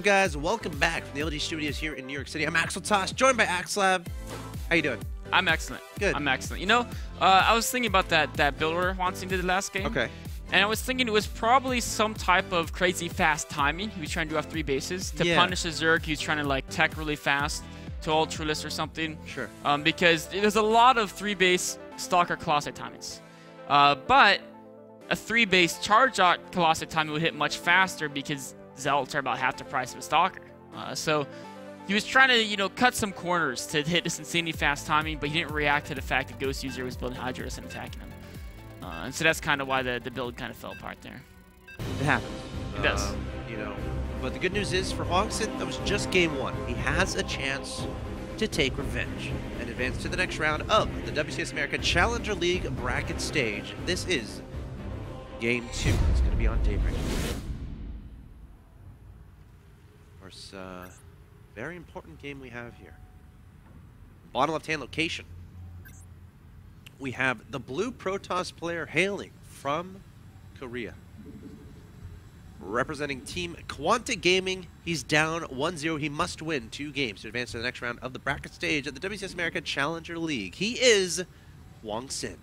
guys? Welcome back from the LG Studios here in New York City. I'm axeltoss, joined by axslav. How you doing? I'm excellent. Good. I'm excellent. You know, I was thinking about that build order Hwangsin did the last game. Okay. And I was thinking it was probably some type of crazy fast timing. He was trying to do off 3 bases. To punish the Zerg, he was trying to like tech really fast to ultralist or something. Sure. Because there's a lot of 3-base Stalker Colossus timings. But a 3-base charge out Colossus timing would hit much faster because Zealots are about half the price of a Stalker. So he was trying to, you know, cut some corners to hit this insanely fast timing, but he didn't react to the fact that Goswser was building Hydras and attacking him. And so that's kind of why the build kind of fell apart there. It happens. It does. You know, but the good news is for Hwangsin, that was just game 1. He has a chance to take revenge and advance to the next round of the WCS America Challenger League bracket stage. This is game 2. It's going to be on Daybreak. Of course, very important game we have here. Bottom left-hand location. We have the blue Protoss player hailing from Korea. Representing Team Quanta Gaming, he's down 1-0. He must win 2 games to advance to the next round of the bracket stage of the WCS America Challenger League. He is Hwangsin.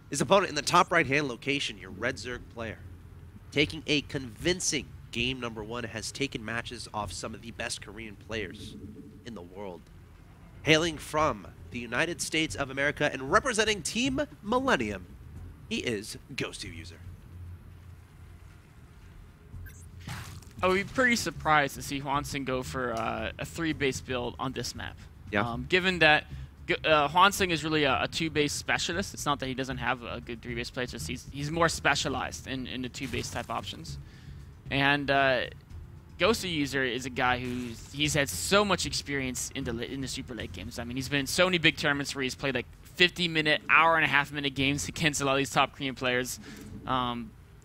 His opponent in the top right-hand location, your Red Zerg player. Taking a convincing game number 1, has taken matches off some of the best Korean players in the world. Hailing from the United States of America and representing Team Millennium, he is Goswser. I would be pretty surprised to see Hwangsin go for a 3-base build on this map. Yeah. Given that Hwangsin is really a 2-base specialist. It's not that he doesn't have a good 3-base play, it's just he's more specialized in the 2-base type options. And Goswser is a guy he's had so much experience in the super late games. I mean, he's been in so many big tournaments where he's played like 50-minute, hour-and-a-half-minute games against a lot of these top Korean players.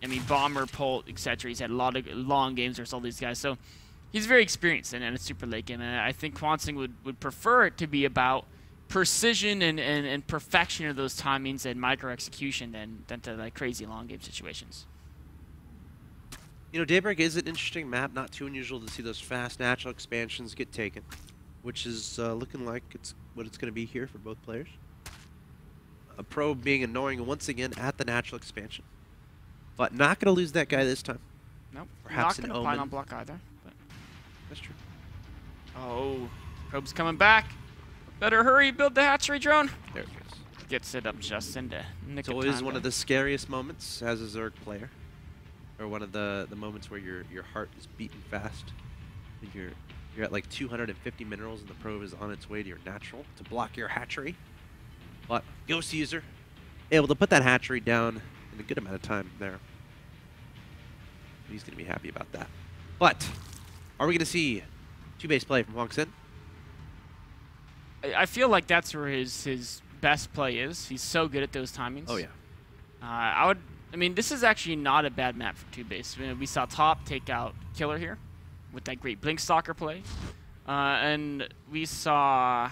I mean, Bomber, Polt, etc. He's had a lot of long games versus all these guys. So he's very experienced in a super late game. And I think Hwangsin would prefer it to be about precision and perfection of those timings and micro-execution than to like crazy long game situations. You know, Daybreak is an interesting map. Not too unusual to see those fast natural expansions get taken, which is looking like it's what it's going to be here for both players. A probe being annoying once again at the natural expansion, but not going to lose that guy this time. Nope. Perhaps not an going to omen. find on block either. But. That's true. Oh, probe's coming back. Better hurry, build the hatchery drone. There it goes. Gets it up just in the nick It's of always time one there. of the scariest moments as a Zerg player, or one of the moments where your heart is beating fast. And you're at like 250 minerals and the probe is on its way to your natural to block your hatchery. But Goswser able to put that hatchery down in a good amount of time there. He's going to be happy about that. But are we going to see 2-base play from Hwangsin? I feel like that's where his best play is. He's so good at those timings. Oh yeah. I mean, this is actually not a bad map for 2-base. We saw Top take out Killer here with that great Blink Stalker play. And we saw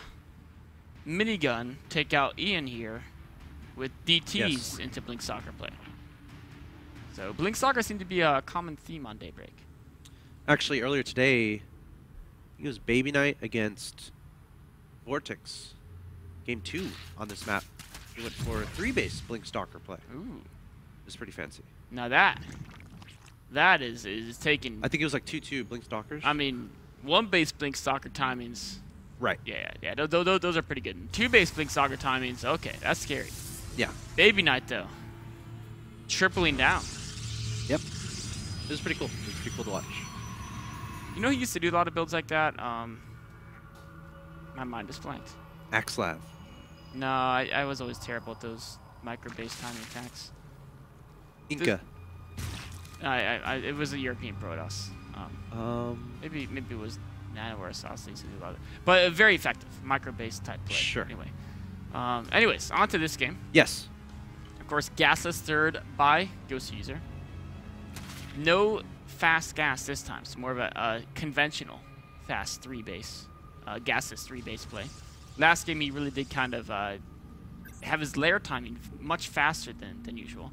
Minigun take out Ian here with DTs into Blink Stalker play. So Blink Stalker seemed to be a common theme on Daybreak. Actually, earlier today, I think it was Baby Night against Vortex. Game 2 on this map. He went for a 3-base Blink Stalker play. Ooh. It's pretty fancy. Now that is taking. I think it was like 2-2 Blink Stalkers. I mean, 1-base Blink Stalker timings. Right. Yeah. Those are pretty good. 2-base Blink Stalker timings. Okay, that's scary. Yeah. Baby Night though, tripling down. Yep. It was pretty cool. It was pretty cool to watch. You know who used to do a lot of builds like that? My mind is blanked. Axslav. No, I was always terrible at those micro-base timing attacks. Inca. It was a European Protoss. Maybe it was Nano or Sauce used to do a lot of it. But very effective micro-base type play. Sure. Anyway. Anyways, on to this game. Yes. Of course, gasless third by Goswser. No fast gas this time. It's more of a conventional fast 3-base, gasless 3-base play. Last game he really did kind of have his lair timing much faster than usual.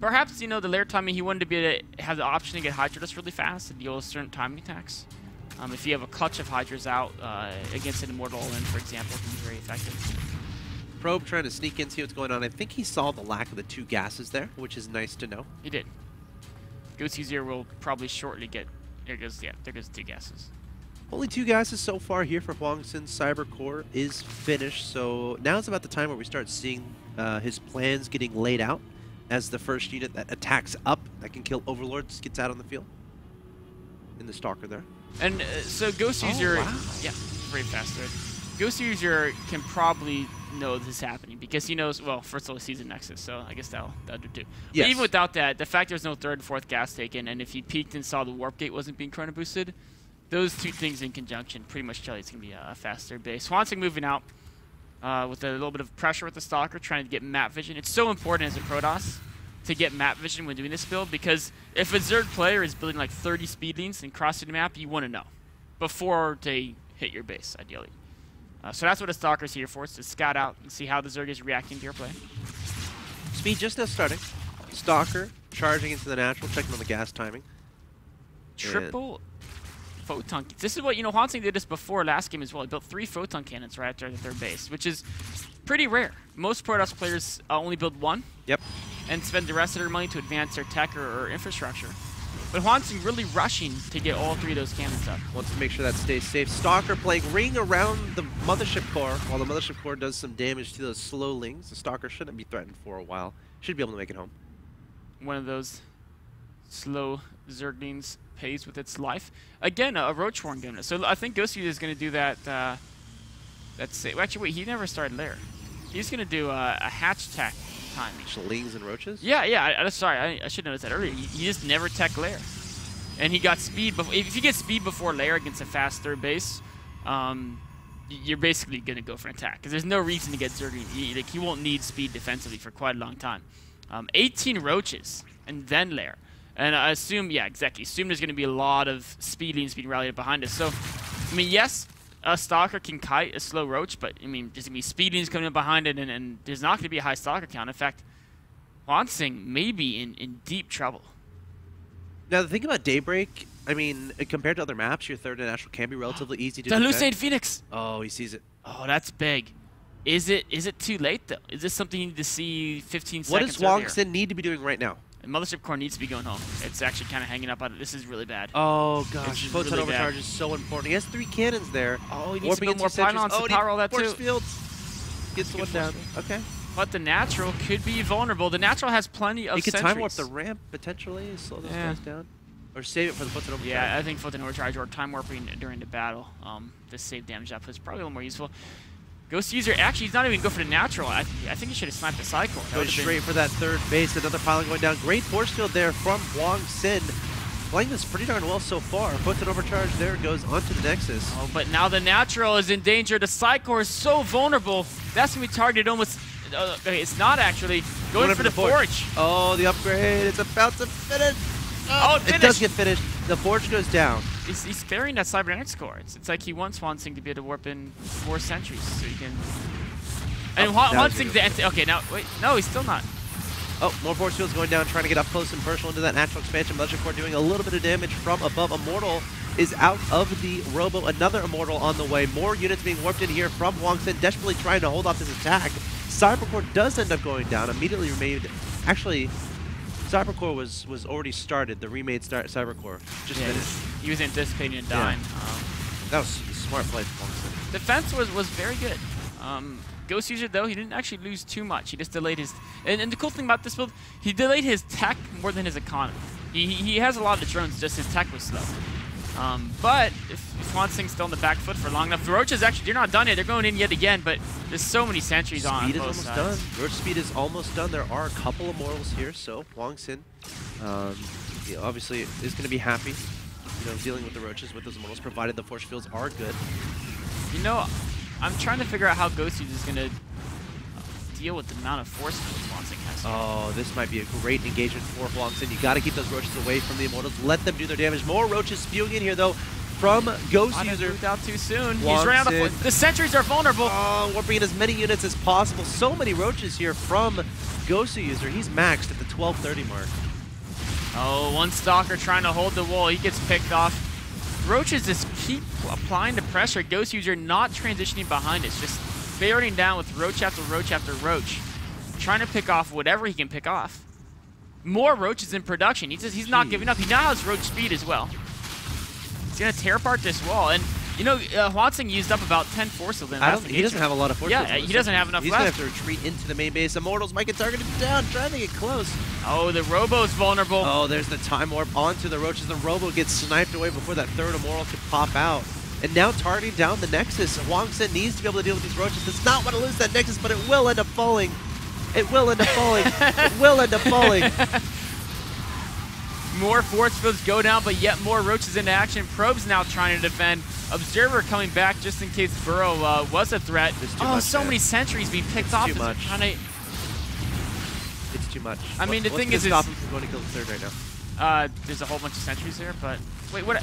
Perhaps, you know, the lair timing, he wanted to be able to have the option to get Hydra Dust really fast and deal with certain timing attacks. If you have a clutch of Hydras out against an Immortal all-in, for example, it can be very effective. Probe trying to sneak in, see what's going on. I think he saw the lack of the 2 gases there, which is nice to know. He did. Goswser will probably shortly get... There goes 2 gases. Only 2 gases so far here for Hwangsin. Cybercore is finished, so now is about the time where we start seeing his plans getting laid out as the first unit that attacks up, that can kill Overlords, gets out on the field. In the Stalker there. And so Goswser... Oh, wow. Yeah, very fast there. Goswser can probably know this is happening because he knows, well, first of all, he sees a Nexus, so I guess that'll do too. Yes. But even without that, the fact there's no 3rd and 4th gas taken, and if he peeked and saw the Warp Gate wasn't being chrono boosted, those 2 things in conjunction pretty much tell you it's going to be a faster base. Hwangsin moving out with a little bit of pressure with the Stalker, trying to get map vision. It's so important as a Protoss to get map vision when doing this build, because if a Zerg player is building like 30 speed lanes and crossing the map, you want to know before they hit your base, ideally. So that's what a Stalker's here for, is to scout out and see how the Zerg is reacting to your play. Speed just now starting. Stalker charging into the natural, checking on the gas timing. Triple photon. This is what, you know, Hwangsin did this before last game as well. He built 3 photon cannons right after their base, which is pretty rare. Most Protoss players only build 1. Yep. And spend the rest of their money to advance their tech or infrastructure. But Hwangsin really rushing to get all 3 of those cannons up. Wants to make sure that stays safe. Stalker playing ring around the Mothership Core, while the Mothership Core does some damage to those slowlings. The Stalker shouldn't be threatened for a while. Should be able to make it home. One of those slow Zerglings pays with its life. Again, a Roach Horn gun. So I think Goswser is going to do that. Actually, wait, he never started lair. He's going to do a hatch tech timing. Slings and roaches? Yeah. Sorry, I should notice that earlier. He just never tech lair. And he got speed before. If you get speed before lair against a fast 3rd base, you're basically going to go for an attack. Because there's no reason to get Zergling. He won't need speed defensively for quite a long time. 18 roaches and then lair. And I assume, yeah, exactly. Assume there's going to be a lot of speed lanes being rallied behind us. So, I mean, yes, a Stalker can kite a slow roach, but, I mean, there's going to be speed lanes coming in behind it, and there's not going to be a high Stalker count. In fact, Hwangsin may be in deep trouble. Now, the thing about Daybreak, I mean, compared to other maps, your 3rd and natural can be relatively easy to The defend. Lucid Phoenix! Oh, he sees it. Oh, that's big. Is it too late, though? Is this something you need to see 15 What seconds does Hwangsin need to be doing right now? And Mothership Core needs to be going home. It's actually kind of hanging up on it. This is really bad. Oh, gosh. Photon really overcharge bad. is so important. He has 3 cannons there. Oh, he needs to build more pylons to power all that, too. Force fields. Gets the one down. Okay. But the natural could be vulnerable. The natural has plenty of He could sentries. time warp the ramp, potentially, slow those guys down. Or save it for the photon overcharge. Yeah, I think photon overcharge or time warping during the battle. The save damage up is probably a little more useful. Goswser, actually, he's not even going for the natural. I think he should have sniped the cycle. Going straight for that 3rd base. Another pylon going down. Great force field there from Hwangsin. Playing this pretty darn well so far. Puts an overcharge there, goes onto the Nexus. Oh, but now the natural is in danger. The Psychor is so vulnerable. That's going to be targeted almost... okay, it's not actually. Going for the Forge. Oh, the upgrade. It's about to finish. Oh, it does get finished. The Forge goes down. He's sparing that Cybernetics core. It's like he wants Hwangsin to be able to warp in 4 sentries so he can... And Hwangsin's... Okay, now, wait. No, he's still not. Oh, more force fields going down, trying to get up close and personal into that natural expansion. Mothership Core doing a little bit of damage from above. Immortal is out of the Robo. Another Immortal on the way. More units being warped in here from Hwangsin, desperately trying to hold off this attack. Cybercore does end up going down. Immediately remade... Actually... Cybercore was already started. The remade Cybercore just finished. He was anticipating and dying. Yeah. That was a smart play from Hwangsin. Defense was very good. Goswser, though, he didn't actually lose too much. He just delayed his... And the cool thing about this build, he delayed his tech more than his economy. He has a lot of drones, just his tech was slow. But if Hwangsin's still on the back foot for long enough, the Roaches actually, they're not done yet. They're going in yet again, but there's so many sentries on Speed is both almost sides. done. Roach speed is almost done. There are a couple of Immortals here, so Hwangsin obviously is going to be happy, dealing with the Roaches with those Immortals, provided the force fields are good. I'm trying to figure out how Goswser is going to deal with the amount of force fields Hwangsin has here. Oh, this might be a great engagement for Hwangsin. You got to keep those Roaches away from the Immortals. Let them do their damage. More Roaches spewing in here, though, from Goswser. Moved out too soon. He's running out of the sentries are vulnerable. Oh, we're bringing as many units as possible. So many roaches here from Goswser. He's maxed at the 1230 mark. Oh, one stalker trying to hold the wall. He gets picked off. Roaches just keep applying the pressure. Goswser not transitioning behind us, just bearing down with roach after roach after roach, trying to pick off whatever he can pick off. More roaches in production. He's not giving up. He now has roach speed as well. He's going to tear apart this wall. And, you know, Hwangsin used up about 10 force fields in the last He doesn't have a lot of force fields. Yeah, he doesn't have enough left. He's going to have to retreat into the main base. Immortals might get targeted down, trying to get close. Oh, the Robo's vulnerable. Oh, there's the time warp onto the roaches. The Robo gets sniped away before that third Immortal could pop out. And now targeting down the Nexus. Hwangsin needs to be able to deal with these roaches. Does not want to lose that Nexus, but it will end up falling. It will end up falling. It will end up falling. More force fields go down, but yet more roaches into action. Probe's now trying to defend. Observer coming back just in case Burrow was a threat. Oh, so many sentries being picked off. Too much. It's too much. I mean, the thing is, stop him from going to kill the third right now. There's a whole bunch of sentries there, but wait, what?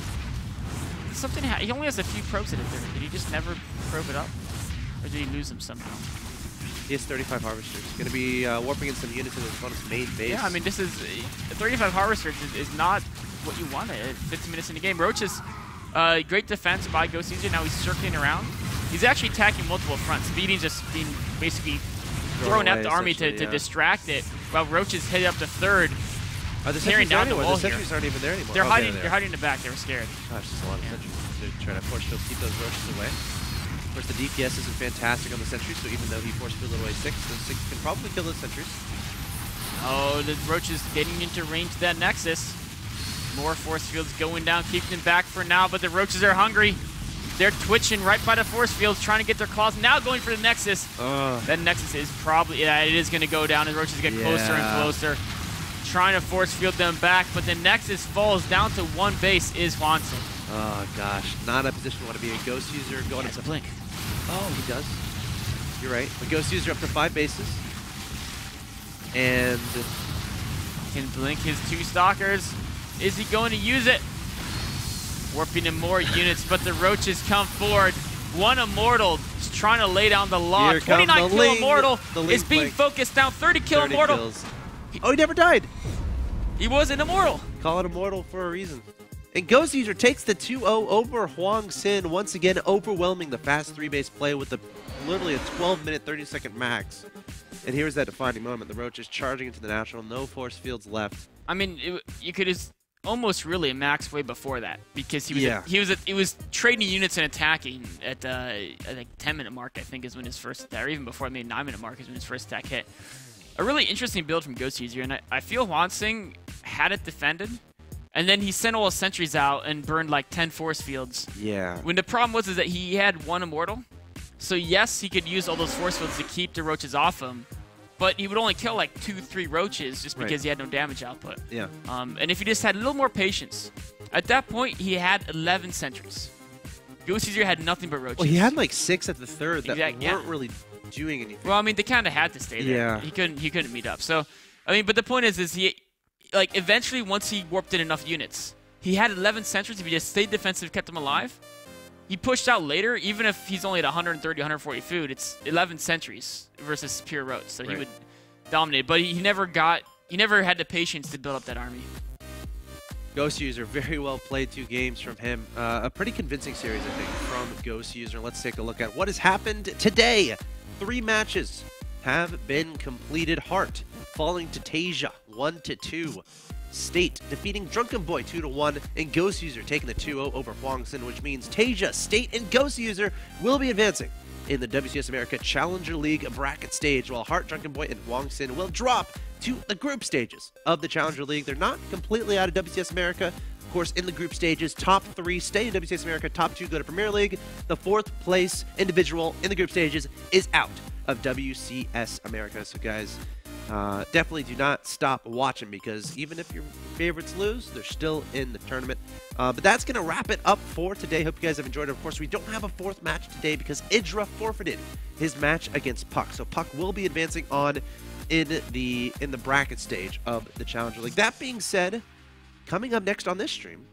Something. He only has a few probes at it there. Did he just never probe it up, or did he lose them somehow? He has 35 harvesters. Going to be warping in some units in his opponent's main base. Yeah, I mean, this is 35 harvesters is not what you want at 15 minutes in the game. Roaches, great defense by Goswser. Now he's circling around. He's actually attacking multiple fronts. Beating's just being basically thrown at the army to distract it, while Roaches hit up to third. Are the sentries down the wall? The sentries aren't even there anymore. They're hiding. They're hiding in the back. They were scared. Gosh, there's a lot of sentries. They're trying to force field keep those roaches away. Of course, the DPS isn't fantastic on the sentries, so even though he force fielded away 6, those 6 can probably kill those sentries. Oh, the roaches getting into range of that Nexus. More force fields going down, keeping them back for now, but the roaches are hungry. They're twitching right by the force fields, trying to get their claws. Now going for the Nexus. That Nexus is probably, it is going to go down. The roaches get closer and closer, trying to force field them back, but the Nexus falls down to one base is Hwangsin. Oh gosh, not a position you want to be in. Goswser going to blink. Oh, he does. You're right. But Goswser up to 5 bases. And can blink his 2 stalkers. Is he going to use it? Warping in more units, but the roaches come forward. One Immortal is trying to lay down the law. 29 kill Immortal is being focused down. 30 kill Immortal. Kills. Oh, he never died. He was an Immortal. Call it Immortal for a reason. And Goswser takes the 2-0 over Hwangsin, once again overwhelming the fast 3-base play with literally a 12-minute, 30-second max. And here's that defining moment. The Roach is charging into the National. No force fields left. I mean, you could almost really max way before that, because he was trading units and attacking at I think 10-minute mark, I think, is when his first attack, or even before, maybe 9-minute mark is when his first attack hit. A really interesting build from Goswser, and I feel Hwangsin had it defended. And then he sent all his sentries out and burned like 10 force fields. Yeah. When the problem was is that he had 1 Immortal. So yes, he could use all those force fields to keep the roaches off him. But he would only kill like 2-3 roaches just because he had no damage output. Yeah. And if he just had a little more patience. At that point, he had 11 sentries. Goswser had nothing but roaches. Well, he had like 6 at the third that weren't really doing anything. Well, I mean, they kind of had to stay there. Yeah. He couldn't meet up. So, I mean, but the point is he... Like, eventually, once he warped in enough units, he had 11 sentries. If he just stayed defensive, kept them alive, he pushed out later, even if he's only at 130, 140 food, it's 11 sentries versus pure roach. So he would dominate. But he never had the patience to build up that army. Goswser, very well played 2 games from him. A pretty convincing series, I think, from Goswser. Let's take a look at what has happened today. 3 matches have been completed. Heart falling to Tasia 1-2. State defeating Drunken Boy 2-1, and Goswser taking the 2-0 over Hwangsin, which means Tasia, State, and Goswser will be advancing in the WCS America Challenger League bracket stage, while Heart, Drunken Boy, and Hwangsin will drop to the group stages of the Challenger League. They're not completely out of WCS America. Of course, in the group stages, top 3 stay in WCS America, top 2 go to Premier League. The 4th place individual in the group stages is out of WCS America. So guys, definitely do not stop watching, because even if your favorites lose, they're still in the tournament. But that's going to wrap it up for today. Hope you guys have enjoyed it. Of course, we don't have a 4th match today because Idra forfeited his match against Puck. So Puck will be advancing on in the bracket stage of the Challenger League. That being said, coming up next on this stream,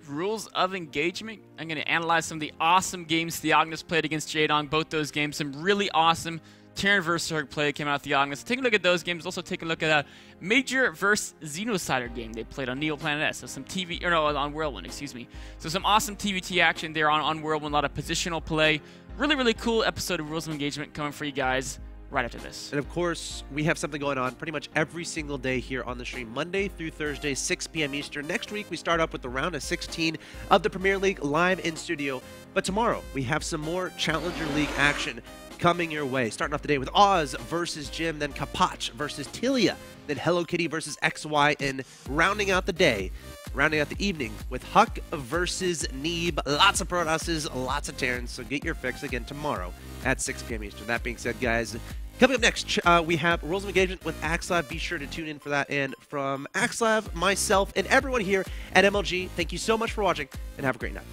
Rules of Engagement. I'm going to analyze some of the awesome games Theognis played against Jaedong. Both those games, some really awesome Terran vs. Zerg play came out of Theognis. Take a look at those games. Also take a look at a Major vs. Xenocider game they played on Neoplanet S. So some TV, or no, on Whirlwind, excuse me. So some awesome TVT action there on Whirlwind. A lot of positional play. Really, really cool episode of Rules of Engagement coming for you guys right after this. And of course, we have something going on pretty much every single day here on the stream, Monday through Thursday, 6 p.m. Eastern. Next week, we start up with the round of 16 of the Premier League live in studio. But tomorrow, we have some more Challenger League action coming your way. Starting off the day with Oz versus Jim, then Kapach versus Tilia, then Hello Kitty versus XY, and rounding out the day, rounding out the evening with Huck versus Neeb. Lots of Protosses, lots of Terrans, so get your fix again tomorrow at 6 p.m. Eastern. That being said, guys, coming up next, we have Rules of Engagement with Axlav. Be sure to tune in for that. And from Axlav, myself, and everyone here at MLG, thank you so much for watching, and have a great night.